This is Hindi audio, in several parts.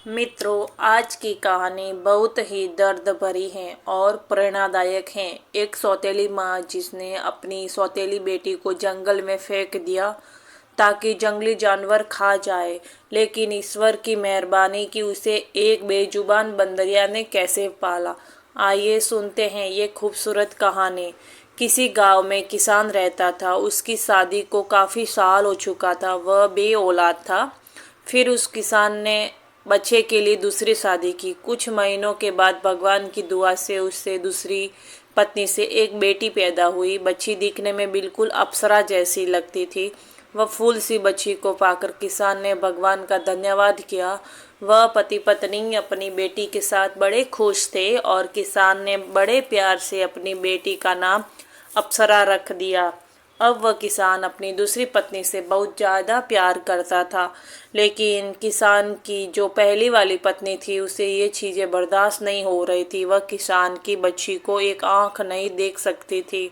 मित्रों, आज की कहानी बहुत ही दर्द भरी है और प्रेरणादायक है। एक सौतेली माँ जिसने अपनी सौतेली बेटी को जंगल में फेंक दिया ताकि जंगली जानवर खा जाए, लेकिन ईश्वर की मेहरबानी की उसे एक बेजुबान बंदरिया ने कैसे पाला। आइए सुनते हैं ये खूबसूरत कहानी। किसी गांव में किसान रहता था। उसकी शादी को काफ़ी साल हो चुका था। वह बे औलाद था। फिर उस किसान ने बच्चे के लिए दूसरी शादी की। कुछ महीनों के बाद भगवान की दुआ से उससे दूसरी पत्नी से एक बेटी पैदा हुई। बच्ची दिखने में बिल्कुल अप्सरा जैसी लगती थी। वह फूल सी बच्ची को पाकर किसान ने भगवान का धन्यवाद किया। वह पति पत्नी अपनी बेटी के साथ बड़े खुश थे और किसान ने बड़े प्यार से अपनी बेटी का नाम अप्सरा रख दिया। अब वह किसान अपनी दूसरी पत्नी से बहुत ज़्यादा प्यार करता था, लेकिन किसान की जो पहली वाली पत्नी थी उसे ये चीज़ें बर्दाश्त नहीं हो रही थी। वह किसान की बच्ची को एक आंख नहीं देख सकती थी।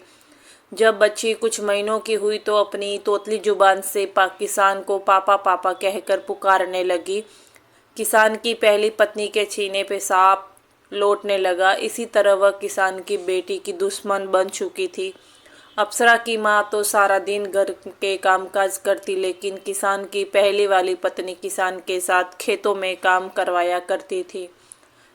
जब बच्ची कुछ महीनों की हुई तो अपनी तोतली जुबान से किसान को पापा पापा कहकर पुकारने लगी। किसान की पहली पत्नी के छीने पे सांप लौटने लगा। इसी तरह वह किसान की बेटी की दुश्मन बन चुकी थी। अप्सरा की माँ तो सारा दिन घर के कामकाज करती, लेकिन किसान की पहली वाली पत्नी किसान के साथ खेतों में काम करवाया करती थी।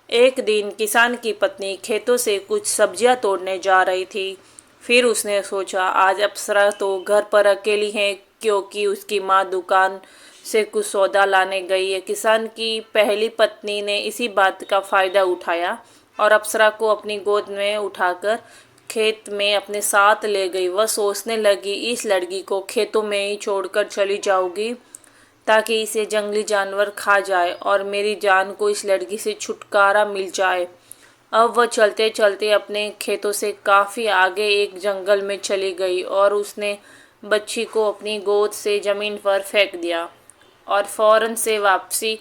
एक दिन किसान की पत्नी खेतों से कुछ सब्जियां तोड़ने जा रही थी। फिर उसने सोचा आज अप्सरा तो घर पर अकेली है, क्योंकि उसकी माँ दुकान से कुछ सौदा लाने गई है। किसान की पहली पत्नी ने इसी बात का फायदा उठाया और अप्सरा को अपनी गोद में उठाकर खेत में अपने साथ ले गई। वह सोचने लगी, इस लड़की को खेतों में ही छोड़कर चली जाऊंगी ताकि इसे जंगली जानवर खा जाए और मेरी जान को इस लड़की से छुटकारा मिल जाए। अब वह चलते चलते अपने खेतों से काफ़ी आगे एक जंगल में चली गई और उसने बच्ची को अपनी गोद से ज़मीन पर फेंक दिया और फौरन से वापसी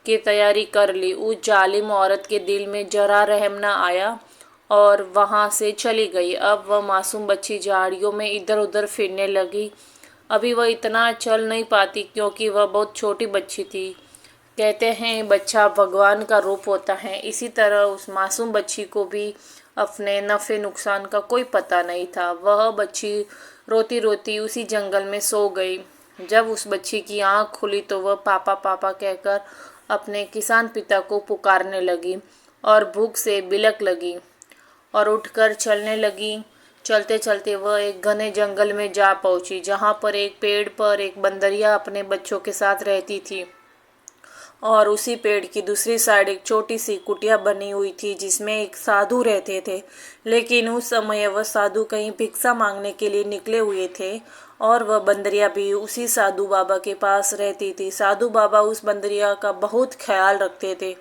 की तैयारी कर ली। उस जालिम औरत के दिल में जरा रहम न आया और वहाँ से चली गई। अब वह मासूम बच्ची झाड़ियों में इधर उधर फिरने लगी। अभी वह इतना चल नहीं पाती क्योंकि वह बहुत छोटी बच्ची थी। कहते हैं बच्चा भगवान का रूप होता है। इसी तरह उस मासूम बच्ची को भी अपने नफ़े नुकसान का कोई पता नहीं था। वह बच्ची रोती रोती उसी जंगल में सो गई। जब उस बच्ची की आंख खुली तो वह पापा पापा कहकर अपने किसान पिता को पुकारने लगी और भूख से बिलख लगी और उठकर चलने लगी। चलते चलते वह एक घने जंगल में जा पहुंची, जहां पर एक पेड़ पर एक बंदरिया अपने बच्चों के साथ रहती थी और उसी पेड़ की दूसरी साइड एक छोटी सी कुटिया बनी हुई थी जिसमें एक साधु रहते थे। लेकिन उस समय वह साधु कहीं भिक्षा मांगने के लिए निकले हुए थे और वह बंदरिया भी उसी साधु बाबा के पास रहती थी। साधु बाबा उस बंदरिया का बहुत ख्याल रखते थे।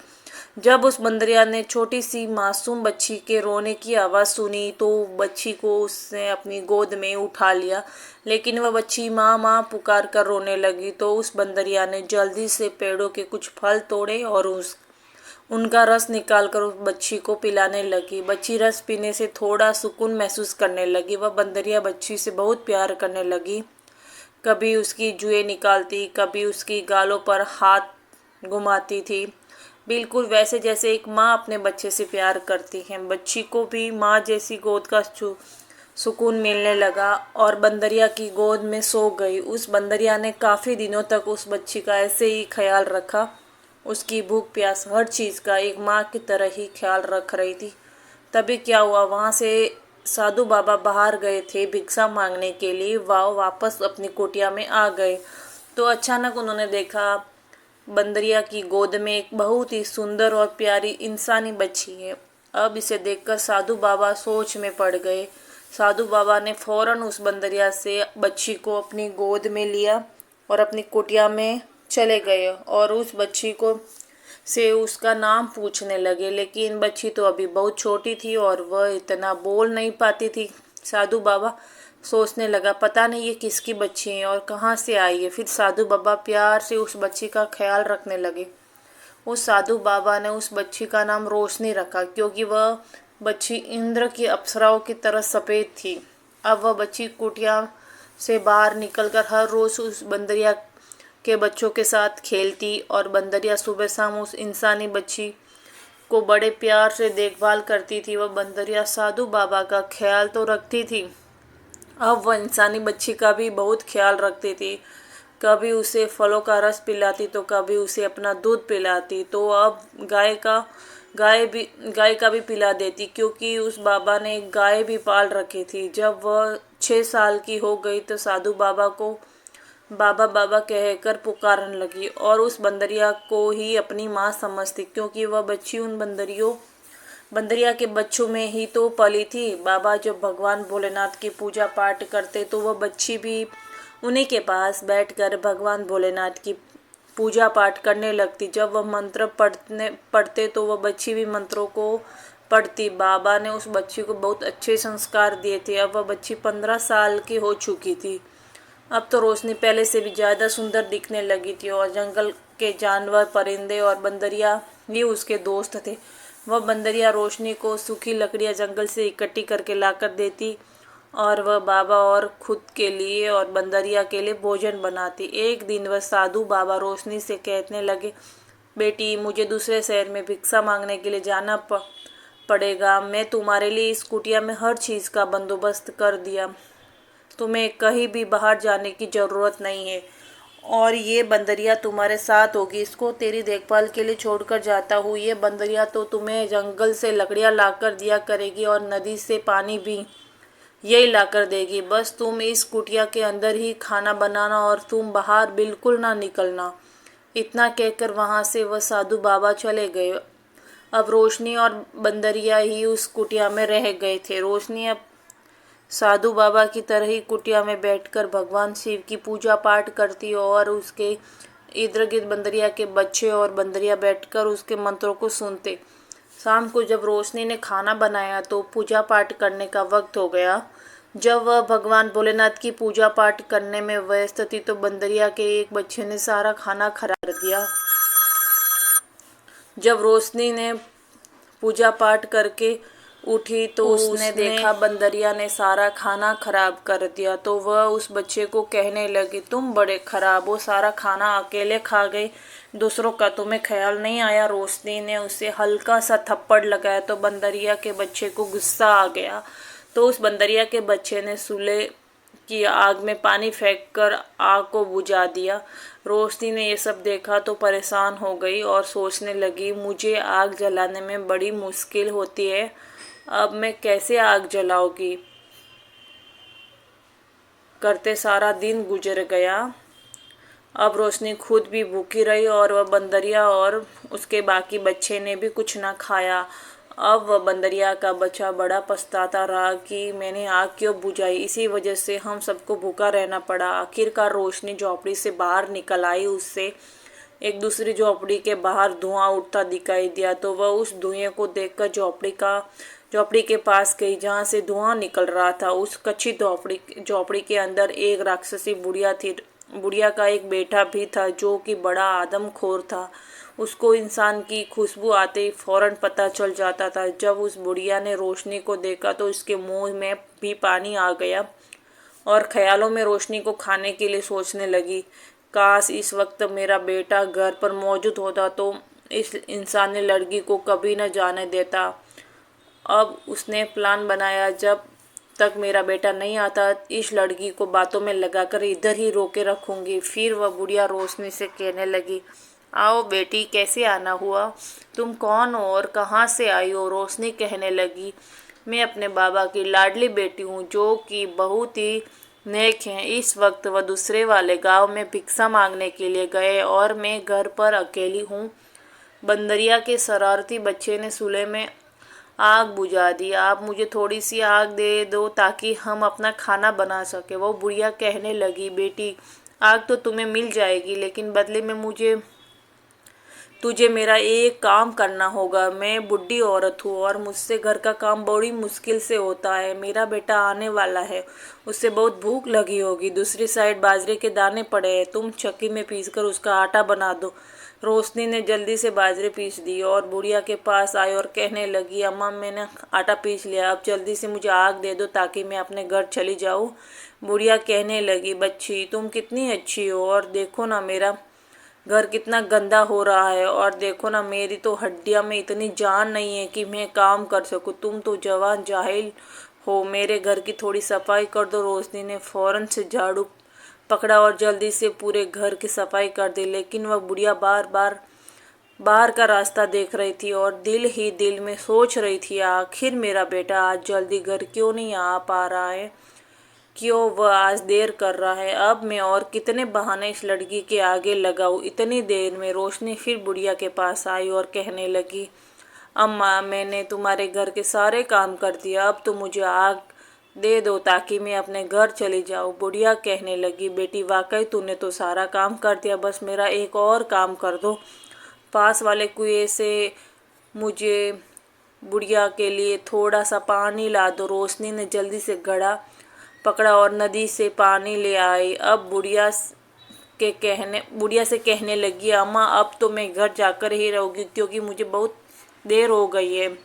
जब उस बंदरिया ने छोटी सी मासूम बच्ची के रोने की आवाज़ सुनी तो बच्ची को उसने अपनी गोद में उठा लिया, लेकिन वह बच्ची माँ माँ पुकार कर रोने लगी। तो उस बंदरिया ने जल्दी से पेड़ों के कुछ फल तोड़े और उनका रस निकालकर उस बच्ची को पिलाने लगी। बच्ची रस पीने से थोड़ा सुकून महसूस करने लगी। वह बंदरिया बच्ची से बहुत प्यार करने लगी। कभी उसकी जुएं निकालती, कभी उसकी गालों पर हाथ घुमाती थी, बिल्कुल वैसे जैसे एक माँ अपने बच्चे से प्यार करती है। बच्ची को भी माँ जैसी गोद का सुकून मिलने लगा और बंदरिया की गोद में सो गई। उस बंदरिया ने काफ़ी दिनों तक उस बच्ची का ऐसे ही ख्याल रखा। उसकी भूख प्यास हर चीज़ का एक माँ की तरह ही ख्याल रख रही थी। तभी क्या हुआ, वहाँ से साधु बाबा बाहर गए थे भिक्षा मांगने के लिए। वह वापस अपनी कुटिया में आ गए तो अचानक उन्होंने देखा बंदरिया की गोद में एक बहुत ही सुंदर और प्यारी इंसानी बच्ची है। अब इसे देखकर साधु बाबा सोच में पड़ गए। साधु बाबा ने फौरन उस बंदरिया से बच्ची को अपनी गोद में लिया और अपनी कुटिया में चले गए और उस बच्ची को से उसका नाम पूछने लगे, लेकिन बच्ची तो अभी बहुत छोटी थी और वह इतना बोल नहीं पाती थी। साधु बाबा सोचने लगा पता नहीं ये किसकी बच्ची है और कहाँ से आई है। फिर साधु बाबा प्यार से उस बच्ची का ख्याल रखने लगे। उस साधु बाबा ने उस बच्ची का नाम रोशनी रखा, क्योंकि वह बच्ची इंद्र की अप्सराओं की तरह सफ़ेद थी। अब वह बच्ची कुटिया से बाहर निकलकर हर रोज़ उस बंदरिया के बच्चों के साथ खेलती और बंदरिया सुबह शाम उस इंसानी बच्ची को बड़े प्यार से देखभाल करती थी। वह बंदरिया साधु बाबा का ख्याल तो रखती थी, अब वह इंसानी बच्ची का भी बहुत ख्याल रखती थी। कभी उसे फलों का रस पिलाती तो कभी उसे अपना दूध पिलाती, तो अब गाय का भी पिला देती, क्योंकि उस बाबा ने एक गाय भी पाल रखी थी। जब वह 6 साल की हो गई तो साधु बाबा को बाबा बाबा कहकर पुकारने लगी और उस बंदरिया को ही अपनी माँ समझती, क्योंकि वह बच्ची उन बंदरिया के बच्चों में ही तो पली थी। बाबा जब भगवान भोलेनाथ की पूजा पाठ करते तो वह बच्ची भी उन्हीं के पास बैठकर भगवान भोलेनाथ की पूजा पाठ करने लगती। जब वह मंत्र पढ़ते तो वह बच्ची भी मंत्रों को पढ़ती। बाबा ने उस बच्ची को बहुत अच्छे संस्कार दिए थे। अब वह बच्ची 15 साल की हो चुकी थी। अब तो रोशनी पहले से भी ज़्यादा सुंदर दिखने लगी थी और जंगल के जानवर, परिंदे और बंदरिया भी उसके दोस्त थे। वह बंदरिया रोशनी को सूखी लकड़ियाँ जंगल से इकट्ठी करके लाकर देती और वह बाबा और खुद के लिए और बंदरिया के लिए भोजन बनाती। एक दिन वह साधु बाबा रोशनी से कहने लगे, बेटी, मुझे दूसरे शहर में भिक्षा मांगने के लिए जाना पड़ेगा। मैं तुम्हारे लिए इस कुटिया में हर चीज़ का बंदोबस्त कर दिया। तुम्हें कहीं भी बाहर जाने की ज़रूरत नहीं है और ये बंदरिया तुम्हारे साथ होगी। इसको तेरी देखभाल के लिए छोड़कर जाता हूँ। ये बंदरिया तो तुम्हें जंगल से लकड़ियाँ लाकर दिया करेगी और नदी से पानी भी यही लाकर देगी। बस तुम इस कुटिया के अंदर ही खाना बनाना और तुम बाहर बिल्कुल ना निकलना। इतना कहकर वहाँ से वह साधु बाबा चले गए। अब रोशनी और बंदरिया ही उस कुटिया में रह गए थे। रोशनी अब साधु बाबा की तरह ही कुटिया में बैठकर भगवान शिव की पूजा पाठ करती और उसके इर्द गिर्द बंदरिया के बच्चे और बंदरिया बैठकर उसके मंत्रों को सुनते। शाम को जब रोशनी ने खाना बनाया तो पूजा पाठ करने का वक्त हो गया। जब वह भगवान भोलेनाथ की पूजा पाठ करने में व्यस्त थी तो बंदरिया के एक बच्चे ने सारा खाना खराब कर दिया। जब रोशनी ने पूजा पाठ करके उठी तो उसने देखा बंदरिया ने सारा खाना खराब कर दिया। तो वह उस बच्चे को कहने लगी, तुम बड़े खराब हो, सारा खाना अकेले खा गए, दूसरों का तुम्हें ख्याल नहीं आया। रोशनी ने उसे हल्का सा थप्पड़ लगाया तो बंदरिया के बच्चे को गुस्सा आ गया। तो उस बंदरिया के बच्चे ने चूल्हे की आग में पानी फेंककर आग को बुझा दिया। रोशनी ने ये सब देखा तो परेशान हो गई और सोचने लगी, मुझे आग जलाने में बड़ी मुश्किल होती है, अब मैं कैसे आग जलाऊंगी। करते सारा दिन गुजर गया। अब रोशनी खुद भी भूखी रही और वह बंदरिया और उसके बाकी बच्चे ने भी कुछ ना खाया। अब वह बंदरिया का बच्चा बड़ा पछताता रहा कि मैंने आग क्यों बुझाई, इसी वजह से हम सबको भूखा रहना पड़ा। आखिरकार रोशनी झोपड़ी से बाहर निकल आई। उससे एक दूसरी झोपड़ी के बाहर धुआं उठता दिखाई दिया तो वह उस धुएं को देखकर झोपड़ी के पास गई जहाँ से धुआं निकल रहा था। उस कच्ची झोपड़ी के अंदर एक राक्षसी बुढ़िया थी। बुढ़िया का एक बेटा भी था जो कि बड़ा आदमखोर था। उसको इंसान की खुशबू आते ही फौरन पता चल जाता था। जब उस बुढ़िया ने रोशनी को देखा तो उसके मुंह में भी पानी आ गया और ख्यालों में रोशनी को खाने के लिए सोचने लगी, काश इस वक्त मेरा बेटा घर पर मौजूद होता तो इस इंसानी लड़की को कभी न जाने देता। अब उसने प्लान बनाया, जब तक मेरा बेटा नहीं आता इस लड़की को बातों में लगाकर इधर ही रोके रखूंगी। फिर वह बुढ़िया रोशनी से कहने लगी, आओ बेटी, कैसे आना हुआ, तुम कौन हो और कहाँ से आई हो। रोशनी कहने लगी, मैं अपने बाबा की लाडली बेटी हूँ जो कि बहुत ही नेक हैं। इस वक्त वह दूसरे वाले गांव में भिक्षा मांगने के लिए गए और मैं घर पर अकेली हूँ। बंदरिया के शरारती बच्चे ने चूल्हे में आग बुझा दी। आप मुझे थोड़ी सी आग दे दो ताकि हम अपना खाना बना सके। वो बुढ़िया कहने लगी, बेटी, आग तो तुम्हें मिल जाएगी, लेकिन बदले में तुझे मेरा एक काम करना होगा। मैं बुढ़ी औरत हूँ और मुझसे घर का काम बड़ी मुश्किल से होता है। मेरा बेटा आने वाला है, उससे बहुत भूख लगी होगी। दूसरी साइड बाजरे के दाने पड़े हैं, तुम चक्की में पीसकर उसका आटा बना दो। रोशनी ने जल्दी से बाजरे पीस दी और बुढ़िया के पास आई और कहने लगी, अम्मा मैंने आटा पीस लिया, अब जल्दी से मुझे आग दे दो ताकि मैं अपने घर चली जाऊँ। बुढ़िया कहने लगी, बच्ची तुम कितनी अच्छी हो, और देखो ना मेरा घर कितना गंदा हो रहा है, और देखो ना मेरी तो हड्डियां में इतनी जान नहीं है कि मैं काम कर सकूं। तुम तो जवान जाहिल हो, मेरे घर की थोड़ी सफाई कर दो। रोशनी ने फौरन से झाड़ू पकड़ा और जल्दी से पूरे घर की सफाई कर दी, लेकिन वह बुढ़िया बार बार बाहर का रास्ता देख रही थी और दिल ही दिल में सोच रही थी, आखिर मेरा बेटा आज जल्दी घर क्यों नहीं आ पा रहा है, क्यों वह आज देर कर रहा है। अब मैं और कितने बहाने इस लड़की के आगे लगाऊं। इतनी देर में रोशनी फिर बुढ़िया के पास आई और कहने लगी, अम्मा मैंने तुम्हारे घर के सारे काम कर दिया, अब तो मुझे आग दे दो ताकि मैं अपने घर चली जाऊं। बुढ़िया कहने लगी, बेटी वाकई तूने तो सारा काम कर दिया, बस मेरा एक और काम कर दो। पास वाले कुएं से मुझे बुढ़िया के लिए थोड़ा सा पानी ला दो। रोशनी ने जल्दी से घड़ा पकड़ा और नदी से पानी ले आई। अब बुढ़िया से कहने लगी, अम्मा अब तो मैं घर जाकर ही रहूँगी क्योंकि मुझे बहुत देर हो गई है।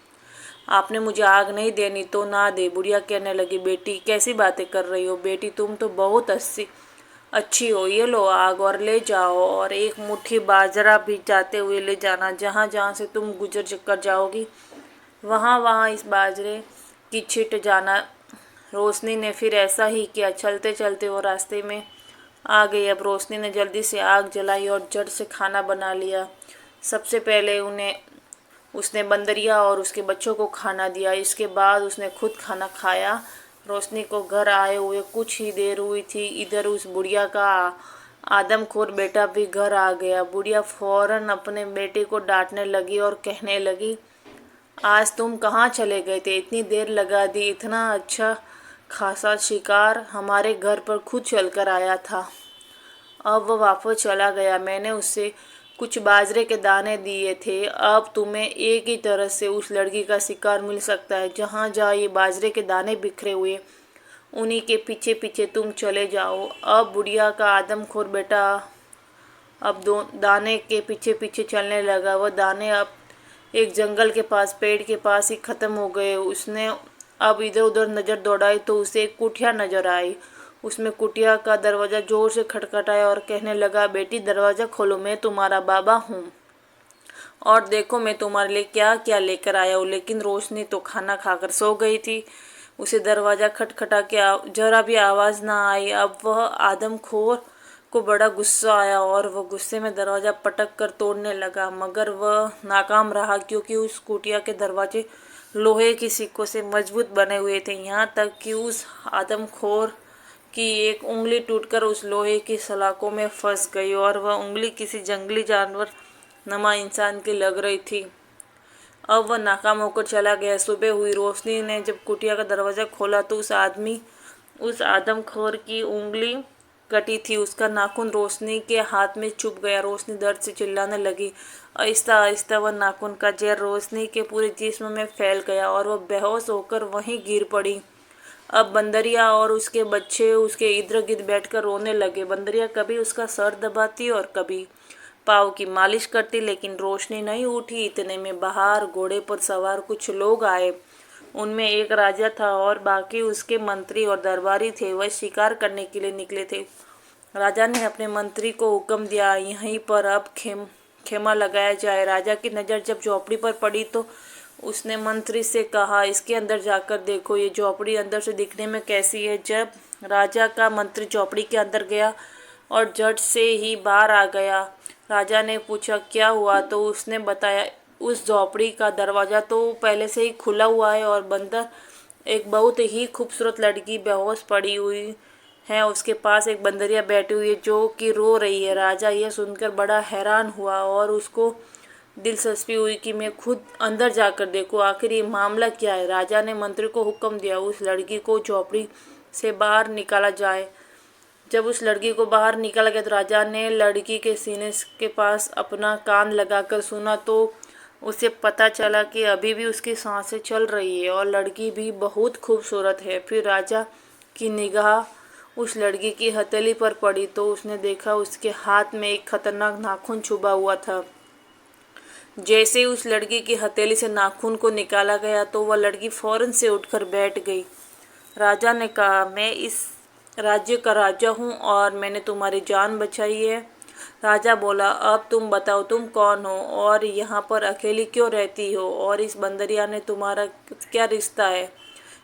आपने मुझे आग नहीं देनी तो ना दे। बुढ़िया कहने लगी, बेटी कैसी बातें कर रही हो, बेटी तुम तो बहुत अच्छी हो, ये लो आग और ले जाओ, और एक मुट्ठी बाजरा भी जाते हुए ले जाना। जहाँ जहाँ से तुम गुजर कर जाओगी वहाँ वहाँ इस बाजरे की छिट जाना। रोशनी ने फिर ऐसा ही किया। चलते चलते वो रास्ते में आ गई। अब रोशनी ने जल्दी से आग जलाई और झट से खाना बना लिया। सबसे पहले उसने बंदरिया और उसके बच्चों को खाना दिया, इसके बाद उसने खुद खाना खाया। रोशनी को घर आए हुए कुछ ही देर हुई थी, इधर उस बुढ़िया का आदमखोर बेटा भी घर आ गया। बुढ़िया फौरन अपने बेटे को डांटने लगी और कहने लगी, आज तुम कहाँ चले गए थे, इतनी देर लगा दी, इतना अच्छा खासा शिकार हमारे घर पर खुद चलकर आया था, अब वह वापस चला गया। मैंने उससे कुछ बाजरे के दाने दिए थे, अब तुम्हें एक ही तरह से उस लड़की का शिकार मिल सकता है। जहाँ जहाँ ये बाजरे के दाने बिखरे हुए उन्हीं के पीछे पीछे तुम चले जाओ। अब बुढ़िया का आदमखोर बेटा अब दो दाने के पीछे पीछे चलने लगा। वह दाने अब एक जंगल के पास पेड़ के पास ही ख़त्म हो गए। उसने अब इधर उधर नज़र दौड़ाई तो उसे एक कुटिया नज़र आई। उसमें कुटिया का दरवाज़ा जोर से खटखटाया और कहने लगा, बेटी दरवाज़ा खोलो, मैं तुम्हारा बाबा हूँ और देखो मैं तुम्हारे लिए क्या क्या लेकर आया हूँ। लेकिन रोशनी तो खाना खाकर सो गई थी। उसे दरवाज़ा खटखटा के जरा भी आवाज़ ना आई। अब वह आदमखोर को बड़ा गुस्सा आया और वह गुस्से में दरवाज़ा पटक कर तोड़ने लगा, मगर वह नाकाम रहा क्योंकि उस कुटिया के दरवाजे लोहे की सिक्कों से मजबूत बने हुए थे। यहाँ तक कि उस आदमखोर की एक उंगली टूटकर उस लोहे की सलाखों में फंस गई और वह उंगली किसी जंगली जानवर नमा इंसान की लग रही थी। अब वह नाकाम होकर चला गया। सुबह हुई। रोशनी ने जब कुटिया का दरवाज़ा खोला तो उस आदमखोर की उंगली कटी थी। उसका नाखून रोशनी के हाथ में चुभ गया। रोशनी दर्द से चिल्लाने लगी। आहिस्ता आहिस्ता वह नाखून का जहर रोशनी के पूरे जिस्म में फैल गया और वह बेहोश होकर वहीं गिर पड़ी। अब बंदरिया और उसके बच्चे उसके इर्द गिर्द बैठकर रोने लगे। बंदरिया कभी उसका सर दबाती और कभी पाँव की मालिश करती, लेकिन रोशनी नहीं उठी। इतने में बाहर घोड़े पर सवार कुछ लोग आए। उनमें एक राजा था और बाकी उसके मंत्री और दरबारी थे। वह शिकार करने के लिए निकले थे। राजा ने अपने मंत्री को हुक्म दिया, यहीं पर अब खेमा लगाया जाए। राजा की नज़र जब झोपड़ी पर पड़ी तो उसने मंत्री से कहा, इसके अंदर जाकर देखो, ये झोपड़ी अंदर से दिखने में कैसी है। जब राजा का मंत्री झोपड़ी के अंदर गया और झट से ही बाहर आ गया। राजा ने पूछा, क्या हुआ? तो उसने बताया, उस झोपड़ी का दरवाज़ा तो पहले से ही खुला हुआ है और बंदर एक बहुत ही खूबसूरत लड़की बेहोश पड़ी हुई है, उसके पास एक बंदरिया बैठी हुई है जो कि रो रही है। राजा यह सुनकर बड़ा हैरान हुआ और उसको दिलचस्पी हुई कि मैं खुद अंदर जाकर देखूं आखिर ये मामला क्या है। राजा ने मंत्री को हुक्म दिया, उस लड़की को झोपड़ी से बाहर निकाला जाए। जब उस लड़की को बाहर निकाला गया तो राजा ने लड़की के सीने के पास अपना कान लगाकर सुना तो उसे पता चला कि अभी भी उसकी सांसें चल रही है और लड़की भी बहुत खूबसूरत है। फिर राजा की निगाह उस लड़की की हथेली पर पड़ी तो उसने देखा उसके हाथ में एक खतरनाक नाखून छुपा हुआ था। जैसे ही उस लड़की की हथेली से नाखून को निकाला गया तो वह लड़की फौरन से उठकर बैठ गई। राजा ने कहा, मैं इस राज्य का राजा हूँ और मैंने तुम्हारी जान बचाई है। राजा बोला, अब तुम बताओ तुम कौन हो और यहाँ पर अकेली क्यों रहती हो और इस बंदरिया ने तुम्हारा क्या रिश्ता है।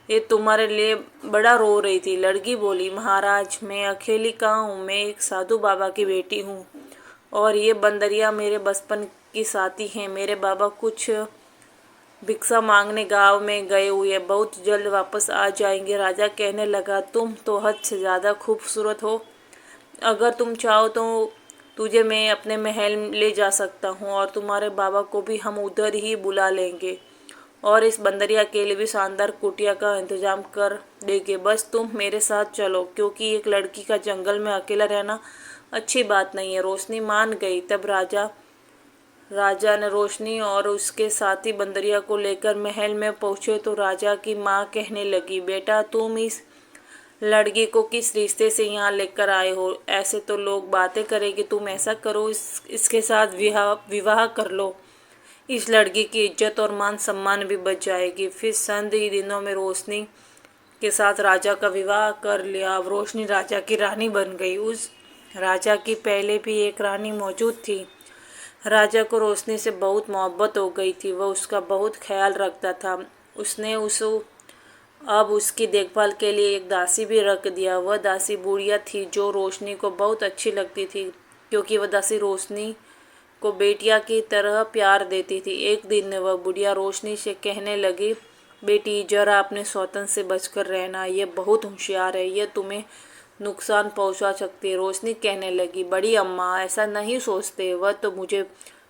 ये तुम्हारे लिए बड़ा रो रही थी। लड़की बोली, महाराज मैं अकेली कहाँ हूँ, मैं एक साधु बाबा की बेटी हूँ और ये बंदरिया मेरे बचपन की साथी हैं। मेरे बाबा कुछ भिक्षा मांगने गांव में गए हुए, बहुत जल्द वापस आ जाएंगे। राजा कहने लगा, तुम तो हद से ज़्यादा खूबसूरत हो। अगर तुम चाहो तो तुझे मैं अपने महल ले जा सकता हूँ और तुम्हारे बाबा को भी हम उधर ही बुला लेंगे और इस बंदरिया के लिए भी शानदार कुटिया का इंतजाम कर देंगे। बस तुम मेरे साथ चलो, क्योंकि एक लड़की का जंगल में अकेला रहना अच्छी बात नहीं है। रोशनी मान गई। तब राजा ने रोशनी और उसके साथी बंदरिया को लेकर महल में पहुंचे तो राजा की माँ कहने लगी, बेटा तुम इस लड़की को किस रिश्ते से यहाँ लेकर आए हो। ऐसे तो लोग बातें करेंगे, तुम ऐसा करो इसके साथ विवाह कर लो। इस लड़की की इज्जत और मान सम्मान भी बच जाएगी। फिर चंद ही दिनों में रोशनी के साथ राजा का विवाह कर लिया। अब रोशनी राजा की रानी बन गई। उस राजा की पहले भी एक रानी मौजूद थी। राजा को रोशनी से बहुत मोहब्बत हो गई थी। वह उसका बहुत ख्याल रखता था। उसने अब उसकी देखभाल के लिए एक दासी भी रख दिया। वह दासी बुढ़िया थी जो रोशनी को बहुत अच्छी लगती थी, क्योंकि वह दासी रोशनी को बेटिया की तरह प्यार देती थी। एक दिन वह बुढ़िया रोशनी से कहने लगी, बेटी जरा अपने सौतन से बचकर रहना, यह बहुत होशियार है, यह तुम्हें नुकसान पहुंचा सकती है। रोशनी कहने लगी, बड़ी अम्मा ऐसा नहीं सोचते, वह तो मुझे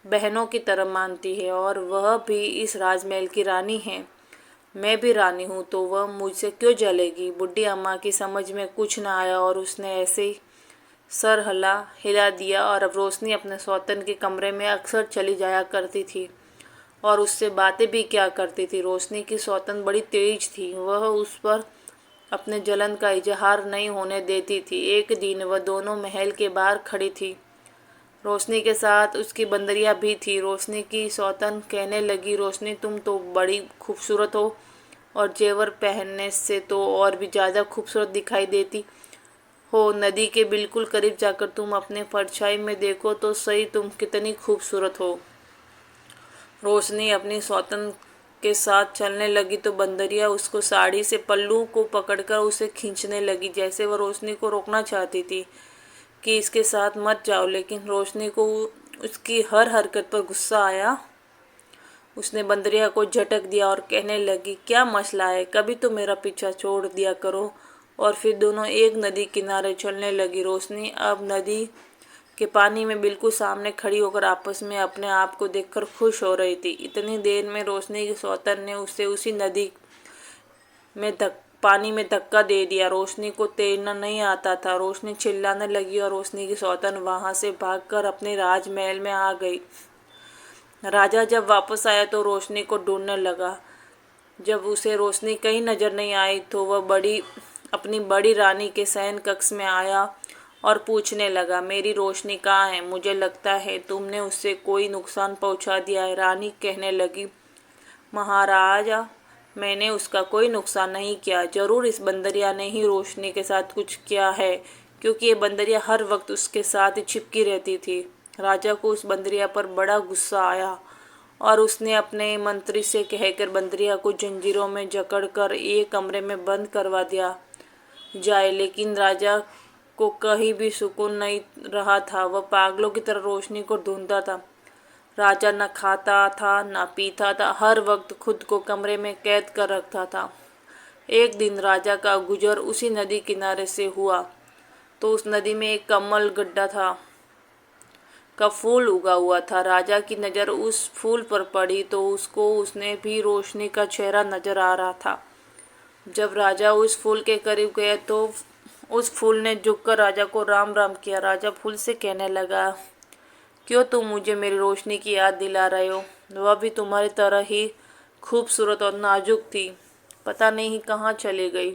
बहनों की तरह मानती है और वह भी इस राजमहल की रानी है। मैं भी रानी हूँ तो वह मुझसे क्यों जलेगी। बुढ़ी अम्मा की समझ में कुछ न आया और उसने ऐसे ही सर हिला दिया। और अब रोशनी अपने सौतन के कमरे में अक्सर चली जाया करती थी और उससे बातें भी क्या करती थी। रोशनी की सौतन बड़ी तेज थी। वह उस पर अपने जलन का इजहार नहीं होने देती थी। एक दिन वह दोनों महल के बाहर खड़ी थी। रोशनी के साथ उसकी बंदरिया भी थी। रोशनी की सौतन कहने लगी, रोशनी तुम तो बड़ी खूबसूरत हो और जेवर पहनने से तो और भी ज़्यादा खूबसूरत दिखाई देती हो। नदी के बिल्कुल करीब जाकर तुम अपने परछाई में देखो तो सही, तुम कितनी खूबसूरत हो। रोशनी अपनी सौतन के साथ चलने लगी तो बंदरिया उसको साड़ी से पल्लू को पकड़कर उसे खींचने लगी, जैसे वह रोशनी को रोकना चाहती थी कि इसके साथ मत जाओ। लेकिन रोशनी को उसकी हर हरकत पर गुस्सा आया। उसने बंदरिया को झटक दिया और कहने लगी, क्या मसला है, कभी तो मेरा पीछा छोड़ दिया करो। और फिर दोनों एक नदी किनारे चलने लगी। रोशनी अब नदी के पानी में बिल्कुल सामने खड़ी होकर आपस में अपने आप को देखकर खुश हो रही थी। इतनी देर में रोशनी की सौतन ने उसे उसी नदी में पानी में धक्का दे दिया। रोशनी को तैरना नहीं आता था। रोशनी चिल्लाने लगी और रोशनी की सौतन वहां से भागकर अपने राजमहल में आ गई। राजा जब वापस आया तो रोशनी को ढूंढने लगा। जब उसे रोशनी कहीं नजर नहीं आई तो वह अपनी बड़ी रानी के शयन कक्ष में आया और पूछने लगा, मेरी रोशनी कहाँ है। मुझे लगता है तुमने उससे कोई नुकसान पहुंचा दिया है। रानी कहने लगी, महाराजा मैंने उसका कोई नुकसान नहीं किया। जरूर इस बंदरिया ने ही रोशनी के साथ कुछ किया है, क्योंकि ये बंदरिया हर वक्त उसके साथ ही चिपकी रहती थी। राजा को उस बंदरिया पर बड़ा गुस्सा आया और उसने अपने मंत्री से कहकर बंदरिया को जंजीरों में जकड़कर एक कमरे में बंद करवा दिया जाए। लेकिन राजा को कहीं भी सुकून नहीं रहा था। वह पागलों की तरह रोशनी को ढूंढता था। राजा न खाता था न पीता था, हर वक्त खुद को कमरे में कैद कर रखता था। एक दिन राजा का गुजर उसी नदी किनारे से हुआ तो उस नदी में एक कमल गड्ढा का फूल उगा हुआ था। राजा की नज़र उस फूल पर पड़ी तो उसने भी रोशनी का चेहरा नजर आ रहा था। जब राजा उस फूल के करीब गया तो उस फूल ने झुककर राजा को राम राम किया। राजा फूल से कहने लगा, क्यों तुम मुझे मेरी रोशनी की याद दिला रहे हो। वह भी तुम्हारी तरह ही खूबसूरत और नाजुक थी, पता नहीं कहाँ चली गई।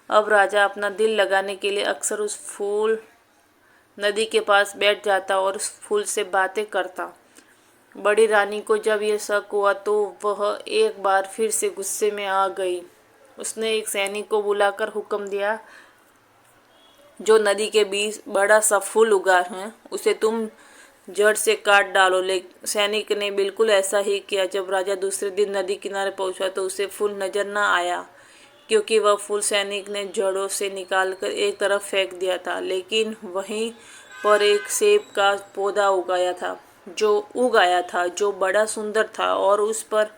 अब राजा अपना दिल लगाने के लिए अक्सर उस फूल नदी के पास बैठ जाता और उस फूल से बातें करता। बड़ी रानी को जब यह शक हुआ तो वह एक बार फिर से गुस्से में आ गई। उसने एक सैनिक को बुलाकर हुक्म दिया, जो नदी के बीच बड़ा सा फूल उगा है उसे तुम जड़ से काट डालो। लेकिन सैनिक ने बिल्कुल ऐसा ही किया। जब राजा दूसरे दिन नदी किनारे पहुंचा तो उसे फूल नजर न आया, क्योंकि वह फूल सैनिक ने जड़ों से निकालकर एक तरफ फेंक दिया था। लेकिन वहीं पर एक सेब का पौधा उगाया था जो बड़ा सुंदर था और उस पर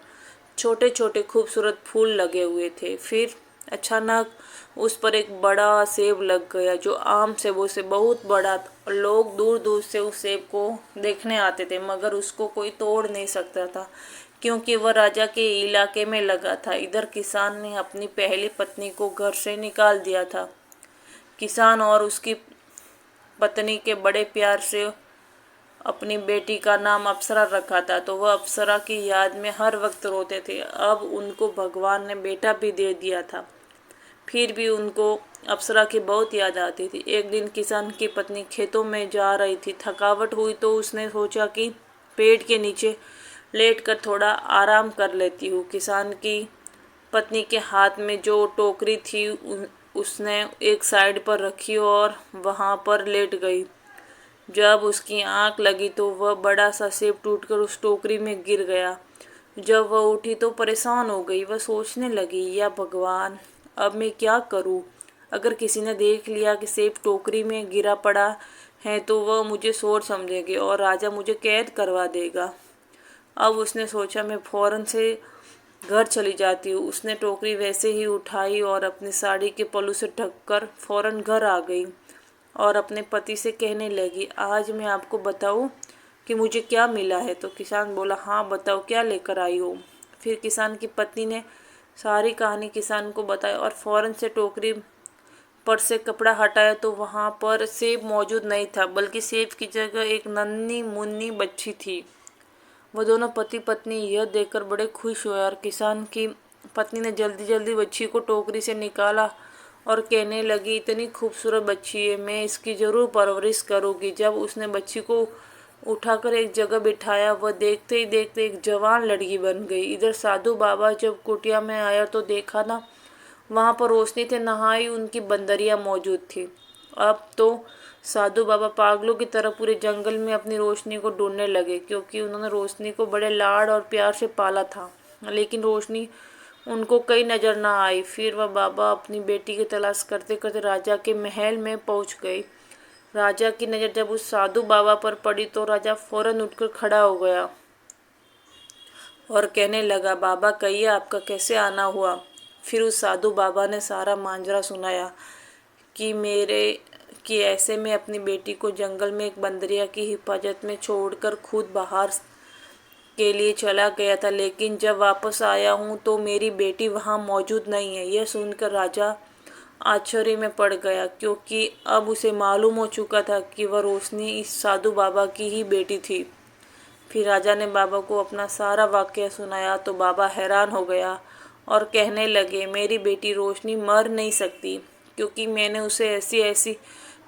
छोटे छोटे खूबसूरत फूल लगे हुए थे। फिर अचानक उस पर एक बड़ा सेब लग गया जो आम सेबों से बहुत बड़ा था। लोग दूर दूर से उस सेब को देखने आते थे, मगर उसको कोई तोड़ नहीं सकता था, क्योंकि वह राजा के इलाके में लगा था। इधर किसान ने अपनी पहली पत्नी को घर से निकाल दिया था। किसान और उसकी पत्नी के बड़े प्यार से अपनी बेटी का नाम अप्सरा रखा था, तो वह अप्सरा की याद में हर वक्त रोते थे। अब उनको भगवान ने बेटा भी दे दिया था, फिर भी उनको अप्सरा की बहुत याद आती थी। एक दिन किसान की पत्नी खेतों में जा रही थी। थकावट हुई तो उसने सोचा कि पेड़ के नीचे लेटकर थोड़ा आराम कर लेती हूँ। किसान की पत्नी के हाथ में जो टोकरी थी उसने एक साइड पर रखी और वहाँ पर लेट गई। जब उसकी आंख लगी तो वह बड़ा सा सेब टूटकर उस टोकरी में गिर गया। जब वह उठी तो परेशान हो गई। वह सोचने लगी, या भगवान, अब मैं क्या करूं? अगर किसी ने देख लिया कि सेब टोकरी में गिरा पड़ा है तो वह मुझे चोर समझेंगे और राजा मुझे कैद करवा देगा। अब उसने सोचा, मैं फौरन से घर चली जाती हूँ। उसने टोकरी वैसे ही उठाई और अपनी साड़ी के पल्लू से ढककर फौरन घर आ गई और अपने पति से कहने लगी, आज मैं आपको बताऊँ कि मुझे क्या मिला है? तो किसान बोला, हाँ बताओ, क्या लेकर आई हो? फिर किसान की पत्नी ने सारी कहानी किसान को बताई और फौरन से टोकरी पर से कपड़ा हटाया तो वहाँ पर सेब मौजूद नहीं था, बल्कि सेब की जगह एक नन्ही मुन्नी बच्ची थी। वो दोनों पति पत्नी यह देखकर बड़े खुश हुए और किसान की पत्नी ने जल्दी जल्दी बच्ची को टोकरी से निकाला और कहने लगी, इतनी खूबसूरत बच्ची है, मैं इसकी ज़रूर परवरिश करूँगी। जब उसने बच्ची को उठाकर एक जगह बिठाया, वह देखते ही देखते एक जवान लड़की बन गई। इधर साधु बाबा जब कुटिया में आया तो देखा ना, वहाँ पर रोशनी थे, नहाई उनकी बंदरियाँ मौजूद थी। अब तो साधु बाबा पागलों की तरह पूरे जंगल में अपनी रोशनी को ढूंढने लगे, क्योंकि उन्होंने रोशनी को बड़े लाड और प्यार से पाला था। लेकिन रोशनी उनको कहीं नजर ना आई। फिर वह बाबा अपनी बेटी की तलाश करते करते राजा के महल में पहुंच गई। राजा की नज़र जब उस साधु बाबा पर पड़ी तो राजा फौरन उठकर खड़ा हो गया और कहने लगा, बाबा कहिए, आपका कैसे आना हुआ? फिर उस साधु बाबा ने सारा मांजरा सुनाया कि ऐसे में अपनी बेटी को जंगल में एक बंदरिया की हिफाजत में छोड़कर खुद बाहर के लिए चला गया था, लेकिन जब वापस आया हूँ तो मेरी बेटी वहाँ मौजूद नहीं है। यह सुनकर राजा आश्चर्य में पड़ गया, क्योंकि अब उसे मालूम हो चुका था कि वह रोशनी इस साधु बाबा की ही बेटी थी। फिर राजा ने बाबा को अपना सारा वाकया सुनाया तो बाबा हैरान हो गया और कहने लगे, मेरी बेटी रोशनी मर नहीं सकती, क्योंकि मैंने उसे ऐसी ऐसी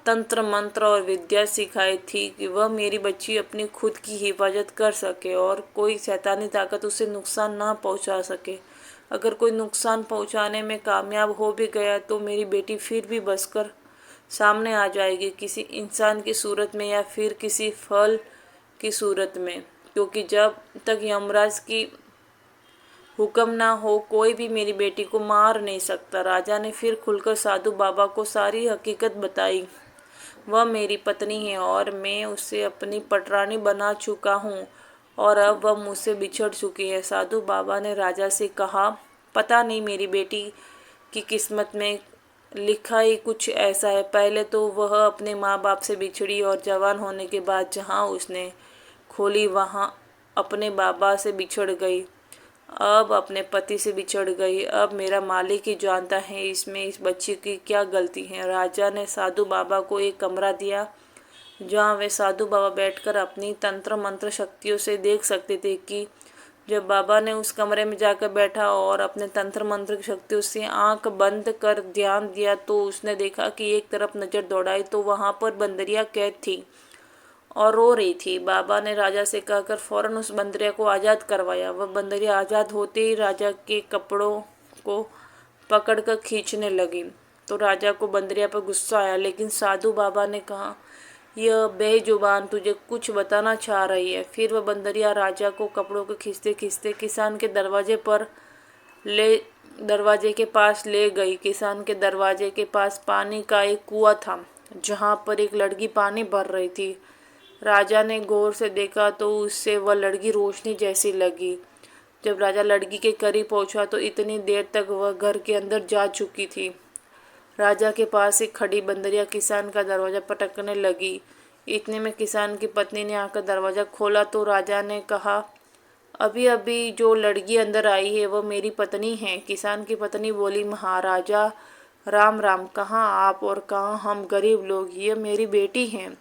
तंत्र मंत्र और विद्या सिखाई थी कि वह मेरी बच्ची अपनी खुद की हिफाजत कर सके और कोई शैतानी ताकत उसे नुकसान ना पहुंचा सके। अगर कोई नुकसान पहुंचाने में कामयाब हो भी गया तो मेरी बेटी फिर भी बचकर सामने आ जाएगी, किसी इंसान की सूरत में या फिर किसी फल की सूरत में, क्योंकि जब तक यमराज की हुक्म ना हो कोई भी मेरी बेटी को मार नहीं सकता। राजा ने फिर खुलकर साधु बाबा को सारी हकीकत बताई। वह मेरी पत्नी है और मैं उसे अपनी पटरानी बना चुका हूँ और अब वह मुझसे बिछड़ चुकी है। साधु बाबा ने राजा से कहा, पता नहीं मेरी बेटी की किस्मत में लिखा ही कुछ ऐसा है। पहले तो वह अपने माँ बाप से बिछड़ी और जवान होने के बाद जहाँ उसने खोली वहाँ अपने बाबा से बिछड़ गई, अब अपने पति से बिछड़ गई। अब मेरा मालिक ही जानता है इसमें इस बच्ची की क्या गलती है। राजा ने साधु बाबा को एक कमरा दिया जहाँ वे साधु बाबा बैठकर अपनी तंत्र मंत्र शक्तियों से देख सकते थे कि जब बाबा ने उस कमरे में जाकर बैठा और अपने तंत्र मंत्र की शक्तियों से आंख बंद कर ध्यान दिया तो उसने देखा कि एक तरफ नजर दौड़ाई तो वहां पर बंदरिया कैद थी और रो रही थी। बाबा ने राजा से कहकर फौरन उस बंदरिया को आज़ाद करवाया। वह बंदरिया आज़ाद होते ही राजा के कपड़ों को पकड़कर खींचने लगी तो राजा को बंदरिया पर गुस्सा आया, लेकिन साधु बाबा ने कहा, यह बेजुबान तुझे कुछ बताना चाह रही है। फिर वह बंदरिया राजा को कपड़ों को खींचते खींचते किसान के दरवाजे के पास ले गई। किसान के दरवाजे के पास पानी का एक कुआं था जहां पर एक लड़की पानी भर रही थी। राजा ने गौर से देखा तो उससे वह लड़की रोशनी जैसी लगी। जब राजा लड़की के करीब पहुंचा तो इतनी देर तक वह घर के अंदर जा चुकी थी। राजा के पास ही खड़ी बंदरिया किसान का दरवाजा पटकने लगी। इतने में किसान की पत्नी ने आकर दरवाजा खोला तो राजा ने कहा, अभी अभी जो लड़की अंदर आई है वह मेरी पत्नी है। किसान की पत्नी बोली, महाराजा राम राम, कहाँ आप और कहाँ हम गरीब लोग, ये मेरी बेटी हैं।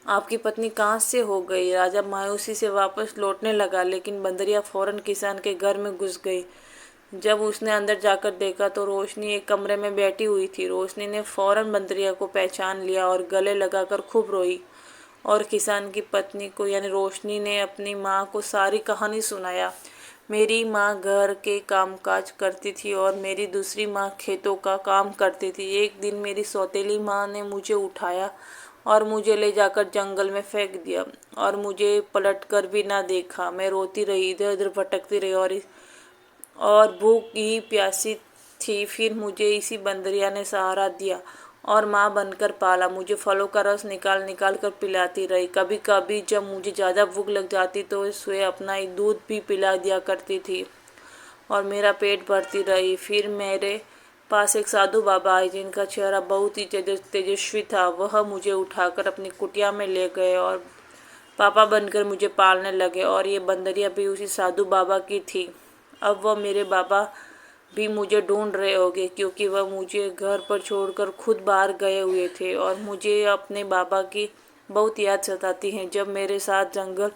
आपकी पत्नी कहाँ से हो गई? राजा मायूसी से वापस लौटने लगा, लेकिन बंदरिया फौरन किसान के घर में घुस गई। जब उसने अंदर जाकर देखा तो रोशनी एक कमरे में बैठी हुई थी। रोशनी ने फौरन बंदरिया को पहचान लिया और गले लगाकर खूब रोई और किसान की पत्नी को यानी रोशनी ने अपनी माँ को सारी कहानी सुनाया। मेरी माँ घर के कामकाज करती थी और मेरी दूसरी माँ खेतों का काम करती थी। एक दिन मेरी सौतेली माँ ने मुझे उठाया और मुझे ले जाकर जंगल में फेंक दिया और मुझे पलट कर भी ना देखा। मैं रोती रही, इधर उधर भटकती रही और भूख ही प्यासी थी। फिर मुझे इसी बंदरिया ने सहारा दिया और माँ बनकर पाला। मुझे फलों का रस निकाल निकाल कर पिलाती रही। कभी कभी जब मुझे ज़्यादा भूख लग जाती तो स्वयं अपना ही दूध भी पिला दिया करती थी और मेरा पेट भरती रही। फिर मेरे पास एक साधु बाबा आए जिनका चेहरा बहुत ही तेजस्वी था। वह मुझे उठाकर अपनी कुटिया में ले गए और पापा बनकर मुझे पालने लगे और ये बंदरिया भी उसी साधु बाबा की थी। अब वह मेरे बाबा भी मुझे ढूंढ रहे होंगे क्योंकि वह मुझे घर पर छोड़कर खुद बाहर गए हुए थे और मुझे अपने बाबा की बहुत याद सताती है। जब मेरे साथ जंगल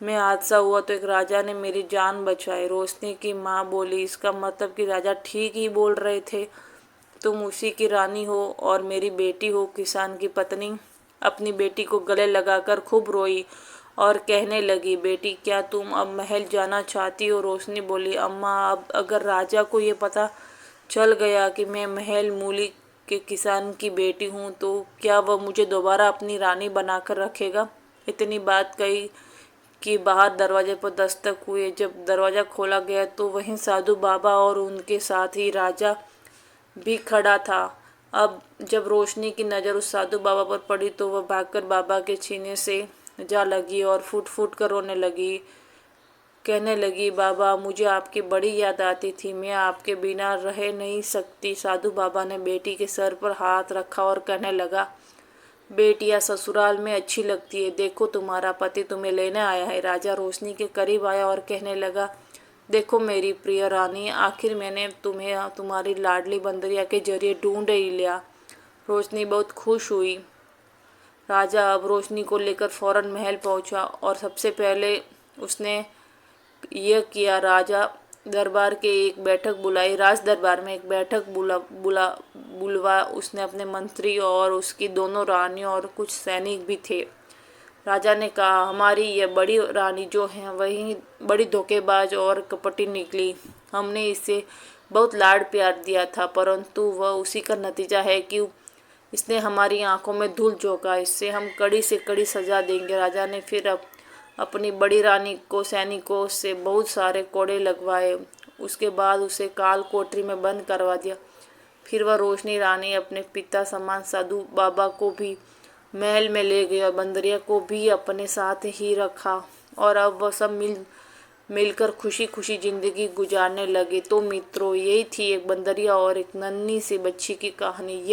में हादसा हुआ तो एक राजा ने मेरी जान बचाई। रोशनी की माँ बोली, इसका मतलब कि राजा ठीक ही बोल रहे थे, तुम उसी की रानी हो और मेरी बेटी हो। किसान की पत्नी अपनी बेटी को गले लगाकर खूब रोई और कहने लगी, बेटी क्या तुम अब महल जाना चाहती हो? रोशनी बोली, अम्मा अब अगर राजा को ये पता चल गया कि मैं महल मूली के किसान की बेटी हूँ तो क्या वह मुझे दोबारा अपनी रानी बनाकर रखेगा? इतनी बात कही कि बाहर दरवाजे पर दस्तक हुए। जब दरवाज़ा खोला गया तो वहीं साधु बाबा और उनके साथ ही राजा भी खड़ा था। अब जब रोशनी की नज़र उस साधु बाबा पर पड़ी तो वह भागकर बाबा के सीने से जा लगी और फूट फूट कर रोने लगी। कहने लगी, बाबा मुझे आपकी बड़ी याद आती थी, मैं आपके बिना रह नहीं सकती। साधु बाबा ने बेटी के सर पर हाथ रखा और कहने लगा, बेटियां ससुराल में अच्छी लगती है, देखो तुम्हारा पति तुम्हें लेने आया है। राजा रोशनी के करीब आया और कहने लगा, देखो मेरी प्रिय रानी, आखिर मैंने तुम्हें तुम्हारी लाडली बंदरिया के जरिए ढूंढ ही लिया। रोशनी बहुत खुश हुई। राजा अब रोशनी को लेकर फौरन महल पहुंचा और सबसे पहले उसने यह किया, राजा दरबार के एक बैठक बुलाई। राज दरबार में एक बैठक बुलवा उसने अपने मंत्री और उसकी दोनों रानियों और कुछ सैनिक भी थे। राजा ने कहा, हमारी यह बड़ी रानी जो है वही बड़ी धोखेबाज और कपटी निकली। हमने इसे बहुत लाड प्यार दिया था, परंतु वह उसी का नतीजा है कि इसने हमारी आंखों में धूल झोंका। इससे हम कड़ी से कड़ी सजा देंगे। राजा ने फिर अपनी बड़ी रानी को सैनिकों से बहुत सारे कोड़े लगवाए। उसके बाद उसे काल कोठरी में बंद करवा दिया। फिर वह रोशनी रानी अपने पिता समान साधु बाबा को भी महल में ले गई और बंदरिया को भी अपने साथ ही रखा और अब वह सब मिलकर खुशी खुशी जिंदगी गुजारने लगे। तो मित्रों, यही थी एक बंदरिया और एक नन्ही सी बच्ची की कहानी। यह